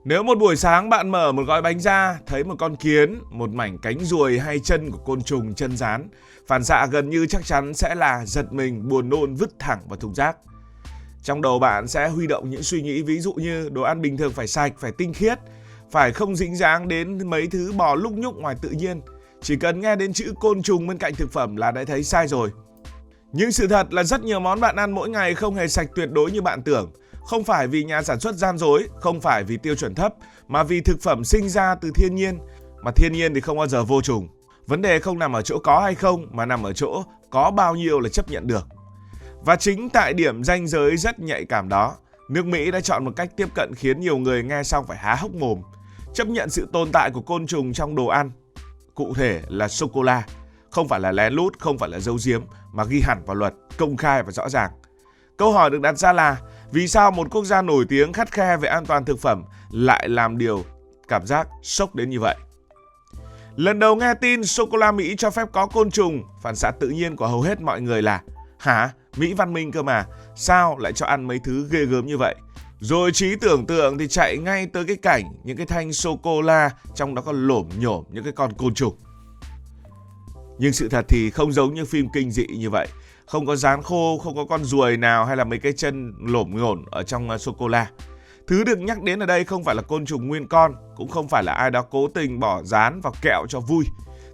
Nếu một buổi sáng bạn mở một gói bánh ra, thấy một con kiến, một mảnh cánh ruồi hay chân của côn trùng chân rán, phản xạ gần như chắc chắn sẽ là giật mình, buồn nôn, vứt thẳng vào thùng rác. Trong đầu bạn sẽ huy động những suy nghĩ ví dụ như đồ ăn bình thường phải sạch, phải tinh khiết, phải không dính dáng đến mấy thứ bò lúc nhúc ngoài tự nhiên. Chỉ cần nghe đến chữ côn trùng bên cạnh thực phẩm là đã thấy sai rồi. Nhưng sự thật là rất nhiều món bạn ăn mỗi ngày không hề sạch tuyệt đối như bạn tưởng. Không phải vì nhà sản xuất gian dối, không phải vì tiêu chuẩn thấp, mà vì thực phẩm sinh ra từ thiên nhiên. Mà thiên nhiên thì không bao giờ vô trùng. Vấn đề không nằm ở chỗ có hay không, mà nằm ở chỗ có bao nhiêu là chấp nhận được. Và chính tại điểm ranh giới rất nhạy cảm đó, nước Mỹ đã chọn một cách tiếp cận khiến nhiều người nghe xong phải há hốc mồm. Chấp nhận sự tồn tại của côn trùng trong đồ ăn, cụ thể là sô-cô-la. Không phải là lén lút, không phải là giấu giếm, mà ghi hẳn vào luật, công khai và rõ ràng. Câu hỏi được đặt ra là vì sao một quốc gia nổi tiếng khắt khe về an toàn thực phẩm lại làm điều cảm giác sốc đến như vậy? Lần đầu nghe tin sô-cô-la Mỹ cho phép có côn trùng, phản xạ tự nhiên của hầu hết mọi người là hả? Mỹ văn minh cơ mà, sao lại cho ăn mấy thứ ghê gớm như vậy? Rồi trí tưởng tượng thì chạy ngay tới cái cảnh những cái thanh sô-cô-la trong đó còn lổm nhổm những cái con côn trùng. Nhưng sự thật thì không giống như phim kinh dị như vậy. Không có rán khô, không có con ruồi nào hay là mấy cái chân lổm nhổm ở trong sô-cô-la. Thứ được nhắc đến ở đây không phải là côn trùng nguyên con, cũng không phải là ai đó cố tình bỏ rán vào kẹo cho vui.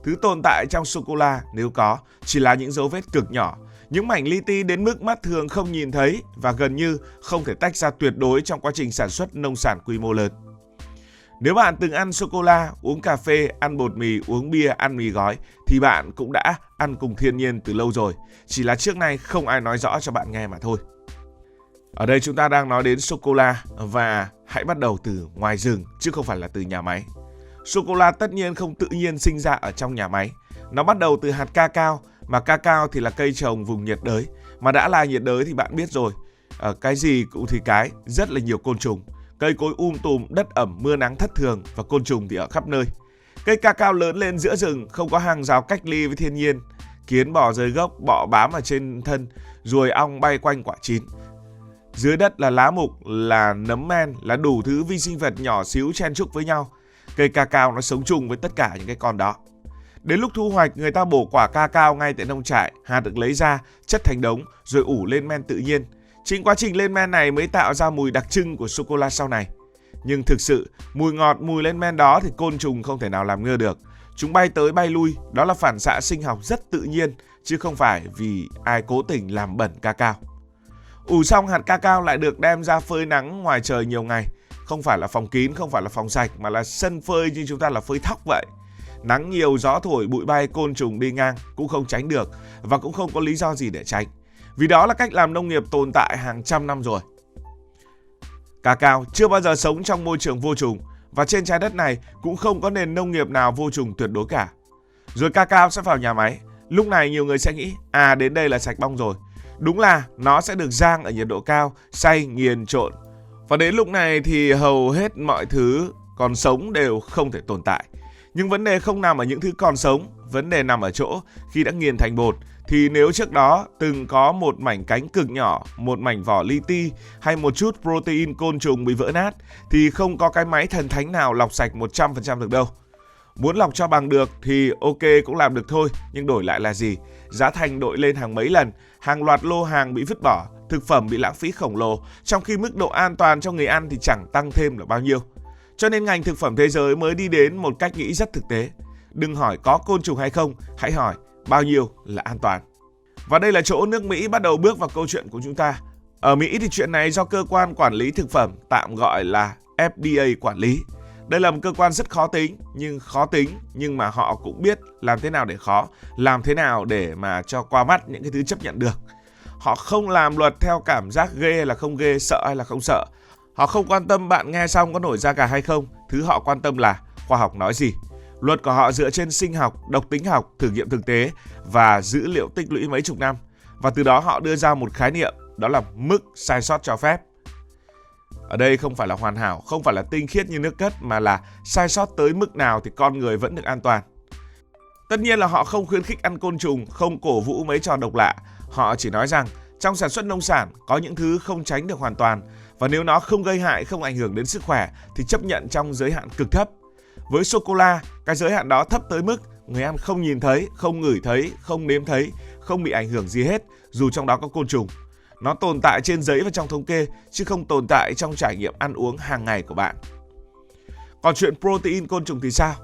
Thứ tồn tại trong sô-cô-la nếu có chỉ là những dấu vết cực nhỏ, những mảnh li ti đến mức mắt thường không nhìn thấy và gần như không thể tách ra tuyệt đối trong quá trình sản xuất nông sản quy mô lớn. Nếu bạn từng ăn sô-cô-la, uống cà phê, ăn bột mì, uống bia, ăn mì gói thì bạn cũng đã ăn cùng thiên nhiên từ lâu rồi. Chỉ là trước nay không ai nói rõ cho bạn nghe mà thôi. Ở đây chúng ta đang nói đến sô-cô-la và hãy bắt đầu từ ngoài rừng chứ không phải là từ nhà máy. Sô-cô-la tất nhiên không tự nhiên sinh ra ở trong nhà máy. Nó bắt đầu từ hạt cacao, mà cacao thì là cây trồng vùng nhiệt đới. Mà đã là nhiệt đới thì bạn biết rồi, cái gì cũng thì cái, rất là nhiều côn trùng. Cây cối tùm, đất ẩm, mưa nắng thất thường và côn trùng thì ở khắp nơi. Cây cacao lớn lên giữa rừng, không có hàng rào cách ly với thiên nhiên. Kiến bò dưới gốc, bọ bám ở trên thân, ruồi ong bay quanh quả chín. Dưới đất là lá mục, là nấm men, là đủ thứ vi sinh vật nhỏ xíu chen chúc với nhau. Cây cacao nó sống chung với tất cả những cái con đó. Đến lúc thu hoạch, người ta bổ quả cacao ngay tại nông trại, hạt được lấy ra, chất thành đống rồi ủ lên men tự nhiên. Chính quá trình lên men này mới tạo ra mùi đặc trưng của sô-cô-la sau này. Nhưng thực sự, mùi ngọt, mùi lên men đó thì côn trùng không thể nào làm ngơ được. Chúng bay tới bay lui, đó là phản xạ sinh học rất tự nhiên, chứ không phải vì ai cố tình làm bẩn cacao. Ủ xong hạt cacao lại được đem ra phơi nắng ngoài trời nhiều ngày. Không phải là phòng kín, không phải là phòng sạch, mà là sân phơi như chúng ta là phơi thóc vậy. Nắng nhiều, gió thổi, bụi bay, côn trùng đi ngang cũng không tránh được và cũng không có lý do gì để tránh. Vì đó là cách làm nông nghiệp tồn tại hàng trăm năm rồi. Cacao chưa bao giờ sống trong môi trường vô trùng và trên trái đất này cũng không có nền nông nghiệp nào vô trùng tuyệt đối cả. Rồi cacao sẽ vào nhà máy. Lúc này nhiều người sẽ nghĩ đến đây là sạch bong rồi. Đúng là nó sẽ được rang ở nhiệt độ cao, xay, nghiền, trộn. Và đến lúc này thì hầu hết mọi thứ còn sống đều không thể tồn tại. Nhưng vấn đề không nằm ở những thứ còn sống, vấn đề nằm ở chỗ khi đã nghiền thành bột thì nếu trước đó từng có một mảnh cánh cực nhỏ, một mảnh vỏ li ti hay một chút protein côn trùng bị vỡ nát thì không có cái máy thần thánh nào lọc sạch 100% được đâu. Muốn lọc cho bằng được thì ok cũng làm được thôi, nhưng đổi lại là gì? Giá thành đội lên hàng mấy lần, hàng loạt lô hàng bị vứt bỏ, thực phẩm bị lãng phí khổng lồ, trong khi mức độ an toàn cho người ăn thì chẳng tăng thêm được bao nhiêu. Cho nên ngành thực phẩm thế giới mới đi đến một cách nghĩ rất thực tế. Đừng hỏi có côn trùng hay không, hãy hỏi bao nhiêu là an toàn. Và đây là chỗ nước Mỹ bắt đầu bước vào câu chuyện của chúng ta. Ở Mỹ thì chuyện này do cơ quan quản lý thực phẩm, tạm gọi là FDA quản lý. Đây là một cơ quan rất khó tính nhưng mà họ cũng biết làm thế nào để khó, làm thế nào để mà cho qua mắt những cái thứ chấp nhận được. Họ không làm luật theo cảm giác ghê hay là không ghê, sợ hay là không sợ. Họ không quan tâm bạn nghe xong có nổi da gà hay không, thứ họ quan tâm là khoa học nói gì. Luật của họ dựa trên sinh học, độc tính học, thử nghiệm thực tế và dữ liệu tích lũy mấy chục năm. Và từ đó họ đưa ra một khái niệm, đó là mức sai sót cho phép. Ở đây không phải là hoàn hảo, không phải là tinh khiết như nước cất, mà là sai sót tới mức nào thì con người vẫn được an toàn. Tất nhiên là họ không khuyến khích ăn côn trùng, không cổ vũ mấy trò độc lạ. Họ chỉ nói rằng Trong sản xuất nông sản, có những thứ không tránh được hoàn toàn, và nếu nó không gây hại, không ảnh hưởng đến sức khỏe thì chấp nhận trong giới hạn cực thấp. Với sô-cô-la, cái giới hạn đó thấp tới mức người ăn không nhìn thấy, không ngửi thấy, không nếm thấy, không bị ảnh hưởng gì hết, dù trong đó có côn trùng. Nó tồn tại trên giấy và trong thống kê, chứ không tồn tại trong trải nghiệm ăn uống hàng ngày của bạn. Còn chuyện protein côn trùng thì sao?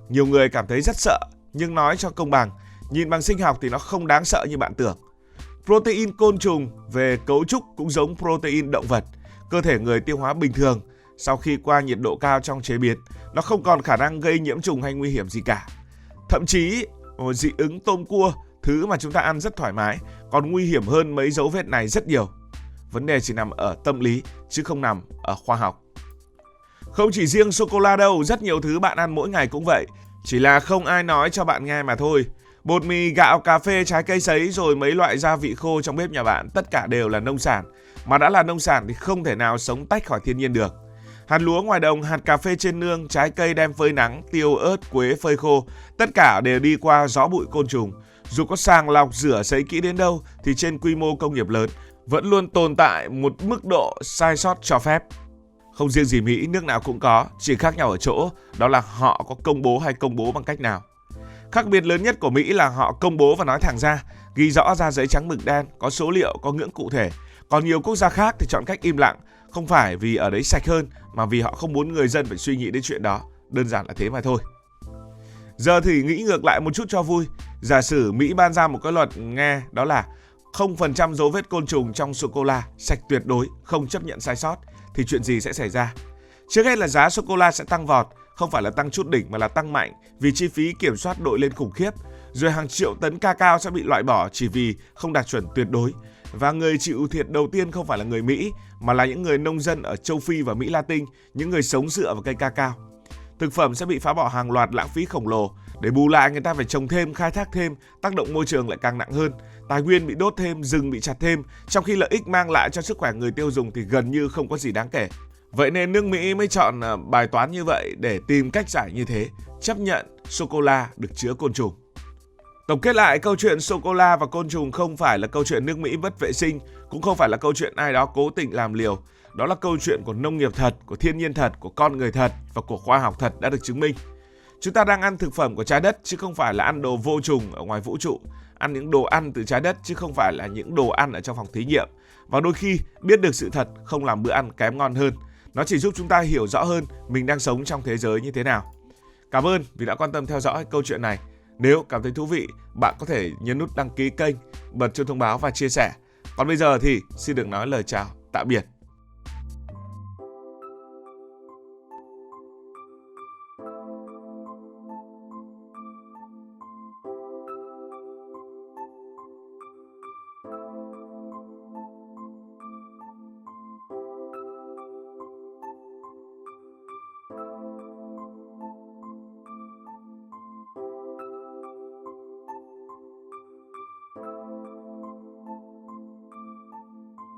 Nhiều người cảm thấy rất sợ, nhưng nói cho công bằng, nhìn bằng sinh học thì nó không đáng sợ như bạn tưởng. Protein côn trùng về cấu trúc cũng giống protein động vật. Cơ thể người tiêu hóa bình thường, sau khi qua nhiệt độ cao trong chế biến, nó không còn khả năng gây nhiễm trùng hay nguy hiểm gì cả. Thậm chí, dị ứng tôm cua, thứ mà chúng ta ăn rất thoải mái, còn nguy hiểm hơn mấy dấu vết này rất nhiều. Vấn đề chỉ nằm ở tâm lý, chứ không nằm ở khoa học. Không chỉ riêng sô-cô-la đâu, rất nhiều thứ bạn ăn mỗi ngày cũng vậy. Chỉ là không ai nói cho bạn nghe mà thôi. Bột mì, gạo, cà phê, trái cây sấy rồi mấy loại gia vị khô trong bếp nhà bạn, tất cả đều là nông sản. Mà đã là nông sản thì không thể nào sống tách khỏi thiên nhiên được. Hạt lúa ngoài đồng, hạt cà phê trên nương, trái cây đem phơi nắng, tiêu, ớt, quế phơi khô, tất cả đều đi qua gió bụi côn trùng. Dù có sàng lọc, rửa sấy kỹ đến đâu thì trên quy mô công nghiệp lớn vẫn luôn tồn tại một mức độ sai sót cho phép. Không riêng gì Mỹ, nước nào cũng có, chỉ khác nhau ở chỗ đó là họ có công bố hay công bố bằng cách nào. Khác biệt lớn nhất của Mỹ là họ công bố và nói thẳng ra, ghi rõ ra giấy trắng mực đen, có số liệu, có ngưỡng cụ thể. Còn nhiều quốc gia khác thì chọn cách im lặng, không phải vì ở đấy sạch hơn mà vì họ không muốn người dân phải suy nghĩ đến chuyện đó, đơn giản là thế mà thôi. Giờ thì nghĩ ngược lại một chút cho vui, giả sử Mỹ ban ra một cái luật nghe đó là 0% dấu vết côn trùng trong sô-cô-la, sạch tuyệt đối, không chấp nhận sai sót, thì chuyện gì sẽ xảy ra? Trước hết là giá sô-cô-la sẽ tăng vọt, không phải là tăng chút đỉnh mà là tăng mạnh vì chi phí kiểm soát đội lên khủng khiếp. Rồi hàng triệu tấn cacao sẽ bị loại bỏ chỉ vì không đạt chuẩn tuyệt đối. Và người chịu thiệt đầu tiên không phải là người Mỹ mà là những người nông dân ở châu Phi và Mỹ Latin, những người sống dựa vào cây cacao. Thực phẩm sẽ bị phá bỏ hàng loạt, lãng phí khổng lồ. Để bù lại người ta phải trồng thêm, khai thác thêm, tác động môi trường lại càng nặng hơn. Tài nguyên bị đốt thêm, rừng bị chặt thêm, trong khi lợi ích mang lại cho sức khỏe người tiêu dùng thì gần như không có gì đáng kể. Vậy nên nước Mỹ mới chọn bài toán như vậy để tìm cách giải như thế, chấp nhận sô-cô-la được chứa côn trùng. Tổng kết lại, câu chuyện sô-cô-la và côn trùng không phải là câu chuyện nước Mỹ mất vệ sinh, cũng không phải là câu chuyện ai đó cố tình làm liều. Đó là câu chuyện của nông nghiệp thật, của thiên nhiên thật, của con người thật và của khoa học thật đã được chứng minh. Chúng ta đang ăn thực phẩm của trái đất chứ không phải là ăn đồ vô trùng ở ngoài vũ trụ, ăn những đồ ăn từ trái đất chứ không phải là những đồ ăn ở trong phòng thí nghiệm. Và đôi khi biết được sự thật không làm bữa ăn kém ngon hơn. Nó chỉ giúp chúng ta hiểu rõ hơn mình đang sống trong thế giới như thế nào. Cảm ơn vì đã quan tâm theo dõi câu chuyện này. Nếu cảm thấy thú vị, bạn có thể nhấn nút đăng ký kênh, bật chuông thông báo và chia sẻ. Còn bây giờ thì xin được nói lời chào, tạm biệt.